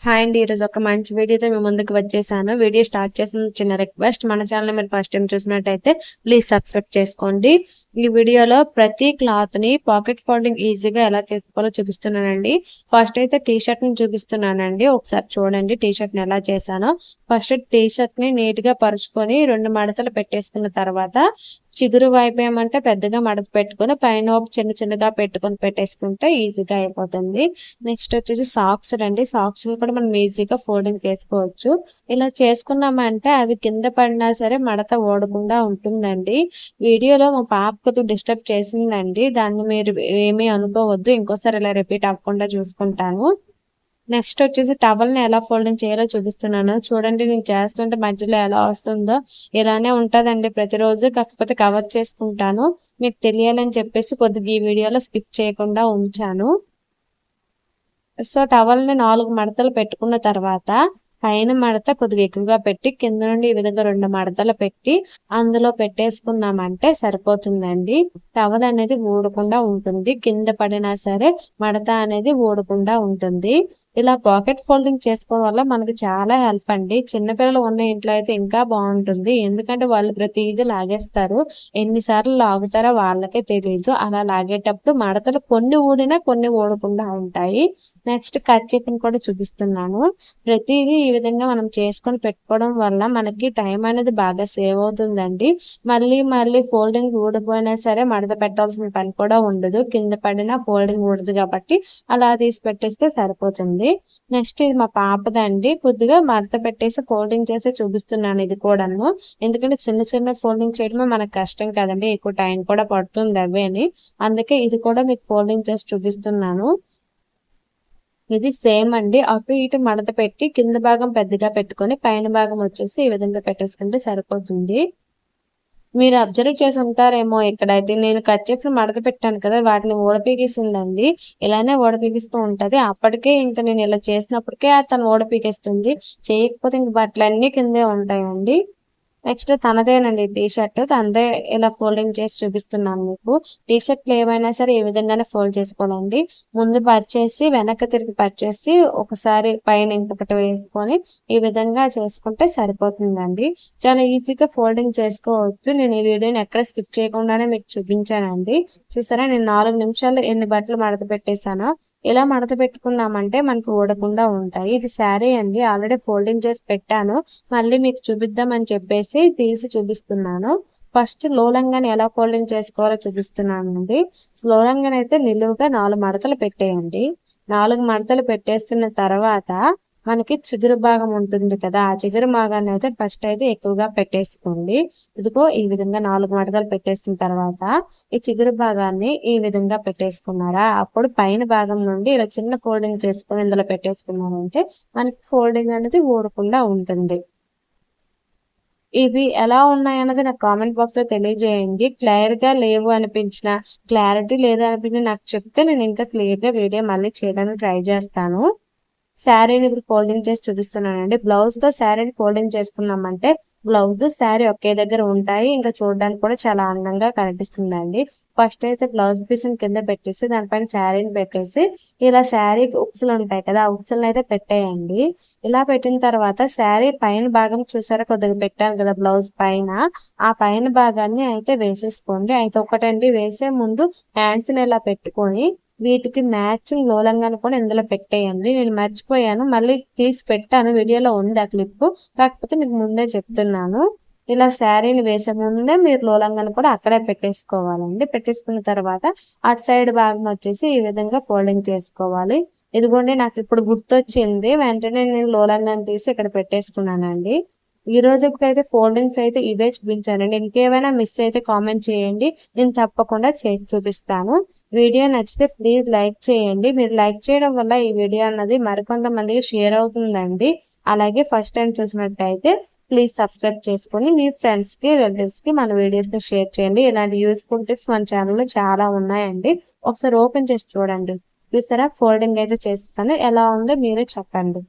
Hi అండి, ఈరోజు ఒక మంచి వీడియోతో మీ ముందుకు వచ్చేసాను. వీడియో స్టార్ట్ చేసిన చిన్న రిక్వెస్ట్, మన ఛానల్ మీరు ఫస్ట్ టైం చూసినట్టయితే ప్లీజ్ సబ్స్క్రైబ్ చేసుకోండి. ఈ వీడియోలో ప్రతి క్లాత్ ని పాకెట్ ఫోల్డింగ్ ఈజీగా ఎలా చేసుకోవాలో చూపిస్తున్నానండి. ఫస్ట్ అయితే టీ షర్ట్ ని చూపిస్తున్నానండి. ఒకసారి చూడండి టీ షర్ట్ ని ఎలా చేశానో. ఫస్ట్ టీ షర్ట్ ని నీట్ గా పరుచుకొని 2 మడతలు పెట్టేసుకున్న తర్వాత చిగురు వైపు ఏమంటే పెద్దగా మడత పెట్టుకొని పైన చిన్న చిన్నగా పెట్టుకొని పెట్టేసుకుంటే ఈజీగా అయిపోతుంది. నెక్స్ట్ వచ్చేసి సాక్స్ అండి. సాక్స్ కూడా మనం ఈజీగా ఫోల్డింగ్ చేసుకోవచ్చు. ఇలా చేసుకున్నామంటే అవి కింద పడినా సరే మడత ఓడకుండా ఉంటుందండి. వీడియోలో మా పాప కొద్దిగా డిస్టర్బ్ చేసిందండి, దాన్ని మీరు ఏమీ అనుకోవద్దు. ఇంకోసారి ఇలా రిపీట్ అవ్వకుండా చూసుకుంటాను. నెక్స్ట్ వచ్చేసి టవల్ ని ఎలా ఫోల్డింగ్ చేయాలో చూపిస్తున్నాను. చూడండి, నేను చేస్తుంటే మధ్యలో ఎలా వస్తుందో ఇలానే ఉంటదండి ప్రతిరోజు. కాకపోతే కవర్ చేసుకుంటాను, మీకు తెలియాలని చెప్పేసి కొద్దిగా ఈ వీడియోలో స్కిప్ చేయకుండా ఉంచాను. సో టవల్ ని 4 మడతలు పెట్టుకున్న తర్వాత పైన మడత కొద్దిగా ఎక్కువగా పెట్టి కింద నుండి ఈ విధంగా 2 మడతలు పెట్టి అందులో పెట్టేసుకున్నామంటే సరిపోతుందండి. టవల్ అనేది ఊడకుండా ఉంటుంది, కింద పడినా సరే మడత అనేది ఊడకుండా ఉంటుంది. ఇలా పాకెట్ ఫోల్డింగ్ చేసుకోవడం వల్ల మనకు చాలా హెల్ప్ అండి. చిన్నపిల్లలు ఉన్న ఇంట్లో అయితే ఇంకా బాగుంటుంది, ఎందుకంటే వాళ్ళు ప్రతిదీ లాగేస్తారు. ఎన్నిసార్లు లాగుతారో వాళ్ళకే తెలియదు. అలా లాగేటప్పుడు మడతలు కొన్ని ఊడినా కొన్ని ఊడకుండా ఉంటాయి. నెక్స్ట్ కర్చీఫ్ని కూడా చూపిస్తున్నాను. ప్రతిదీ ఈ విధంగా మనం చేసుకొని పెట్టుకోవడం వల్ల మనకి టైం అనేది బాగా సేవ్ అవుతుందండి. మళ్ళీ ఫోల్డింగ్ ఊడిపోయినా సరే మడత పెట్టాల్సిన పని కూడా ఉండదు. కింద పడినా ఫోల్డింగ్ ఊడదు కాబట్టి అలా తీసి పెట్టేస్తే సరిపోతుంది. నెక్స్ట్ ఇది మా పాపదండి. కొద్దిగా మడత పెట్టేసి ఫోల్డింగ్ చేసి చూపిస్తున్నాను ఇది కూడాను. ఎందుకంటే చిన్న చిన్న ఫోల్డింగ్ చేయడమే మనకు కష్టం కదండి, ఎక్కువ టైం కూడా పడుతుంది అవి అని. అందుకే ఇది కూడా మీకు ఫోల్డింగ్ చేసి చూపిస్తున్నాను. ఇది సేమ్ అండి. అటు ఇటు మడత పెట్టి కింద భాగం పెద్దగా పెట్టుకొని పైన భాగం వచ్చేసి ఈ విధంగా పెట్టేసుకుంటే సరిపోతుంది. మీరు అబ్జర్వ్ చేసి ఉంటారేమో, ఇక్కడైతే నేను కర్చీఫ్ని మడత పెట్టాను కదా, వాటిని ఊడపీకేసిందండి. ఇలానే ఊడపీకిస్తూ ఉంటది. అప్పటికే ఇంకా నేను ఇలా చేసినప్పటికే తను ఊడపీకేస్తుంది. చేయకపోతే ఇంక బట్టలన్నీ కిందే ఉంటాయండి. నెక్స్ట్ తనదేనండి టీ షర్ట్, తనదే ఇలా ఫోల్డింగ్ చేసి చూపిస్తున్నాను మీకు. టీ షర్ట్లు ఏమైనా సరే ఈ విధంగానే ఫోల్డ్ చేసుకోవాలండి. ముందు పరిచేసి వెనక్కి తిరిగి పరిచేసి ఒకసారి పైన ఇంకొకటి వేసుకొని ఈ విధంగా చేసుకుంటే సరిపోతుందండి. చాలా ఈజీగా ఫోల్డింగ్ చేసుకోవచ్చు. నేను ఈ వీడియోని ఎక్కడ స్కిప్ చేయకుండానే మీకు చూపించానండి. చూసారా, నేను 4 నిమిషాలు ఎన్ని బట్టలు మడత పెట్టేశానో. ఇలా మడత పెట్టుకున్నామంటే మనకు ఊడకుండా ఉంటాయి. ఇది శారీ అండి, ఆల్రెడీ ఫోల్డింగ్ చేసి పెట్టాను. మళ్ళీ మీకు చూపిద్దామని చెప్పేసి తీసి చూపిస్తున్నాను. ఫస్ట్ లోలంగాని ఎలా ఫోల్డింగ్ చేసుకోవాలో చూపిస్తున్నాను అండి. లోలంగాని అయితే నిలువుగా 4 మడతలు పెట్టేయండి. 4 మడతలు పెట్టేస్తున్న తర్వాత మనకి చిగురు భాగం ఉంటుంది కదా, ఆ చిగురు భాగాన్ని అయితే ఫస్ట్ అయితే ఎక్కువగా పెట్టేసుకోండి. ఇదిగో ఈ విధంగా 4 మడతలు పెట్టేసిన తర్వాత ఈ చిగురు భాగాన్ని ఈ విధంగా పెట్టేసుకున్నారా, అప్పుడు పైన భాగం నుండి ఇలా చిన్న ఫోల్డింగ్ చేసుకొని ఇందులో పెట్టేసుకున్నారంటే మనకి ఫోల్డింగ్ అనేది ఊడకుండా ఉంటుంది. ఇవి ఎలా ఉన్నాయన్నది నాకు కామెంట్ బాక్స్ లో తెలియజేయండి. క్లియర్ గా లేవు అనిపించిన, క్లారిటీ లేదు అనిపించిన నాకు చెప్తే నేను ఇంకా క్లియర్ గా వీడియో మళ్ళీ చేయడానికి ట్రై చేస్తాను. శారీని ఇప్పుడు ఫోల్డింగ్ చేసి చూపిస్తున్నానండి. బ్లౌజ్ తో శారీని ఫోల్డింగ్ చేసుకున్నామంటే బ్లౌజ్ శారీ ఒకే దగ్గర ఉంటాయి, ఇంకా చూడడానికి కూడా చాలా అందంగా కనిపిస్తుందండి. ఫస్ట్ అయితే బ్లౌజ్ పీస్ కింద పెట్టేసి దానిపైన శారీని పెట్టేసి ఇలా శారీ ఉక్సులు ఉంటాయి కదా, ఆ ఉక్సులను అయితే పెట్టేయండి. ఇలా పెట్టిన తర్వాత శారీ పైన భాగం చూసారా, కొద్దిగా పెట్టాను కదా బ్లౌజ్ పైన, ఆ పైన భాగాన్ని అయితే వేసేసుకోండి. అయితే ఒకటండి, వేసే ముందు హ్యాండ్స్ ని ఇలా పెట్టుకొని వీటికి మ్యాచింగ్ లోలంగాను కూడా ఇందులో పెట్టేయండి. నేను మర్చిపోయాను, మళ్ళీ తీసి పెట్టాను, వీడియోలో ఉంది ఆ క్లిప్, కాకపోతే మీకు ముందే చెప్తున్నాను. ఇలా శారీని వేసే ముందే మీరు లోలంగాను కూడా అక్కడే పెట్టేసుకోవాలండి. పెట్టేసుకున్న తర్వాత అటు సైడ్ భాగం వచ్చేసి ఈ విధంగా ఫోల్డింగ్ చేసుకోవాలి. ఇదిగోండి, నాకు ఇప్పుడు గుర్తొచ్చింది, వెంటనే నేను లోలంగాను తీసి ఇక్కడ పెట్టేసుకున్నానండి. ఈ రోజుకైతే ఫోల్డింగ్స్ అయితే ఇవే చూపించానండి. ఇంకేమైనా మిస్ అయితే కామెంట్ చేయండి, నేను తప్పకుండా చేసి చూపిస్తాను. వీడియో నచ్చితే ప్లీజ్ లైక్ చేయండి. మీరు లైక్ చేయడం వల్ల ఈ వీడియో అన్నది మరికొంతమందికి షేర్ అవుతుందండి. అలాగే ఫస్ట్ టైం చూసినట్టయితే ప్లీజ్ సబ్స్క్రైబ్ చేసుకొని మీ ఫ్రెండ్స్ కి రిలేటివ్స్ కి మన వీడియోస్ ని షేర్ చేయండి. ఇలాంటి యూస్ఫుల్ టిప్స్ మన ఛానల్లో చాలా ఉన్నాయండి. ఒకసారి ఓపెన్ చేసి చూడండి. చూస్తారా, ఫోల్డింగ్ అయితే చేస్తాను, ఎలా ఉందో మీరే చెప్పండి.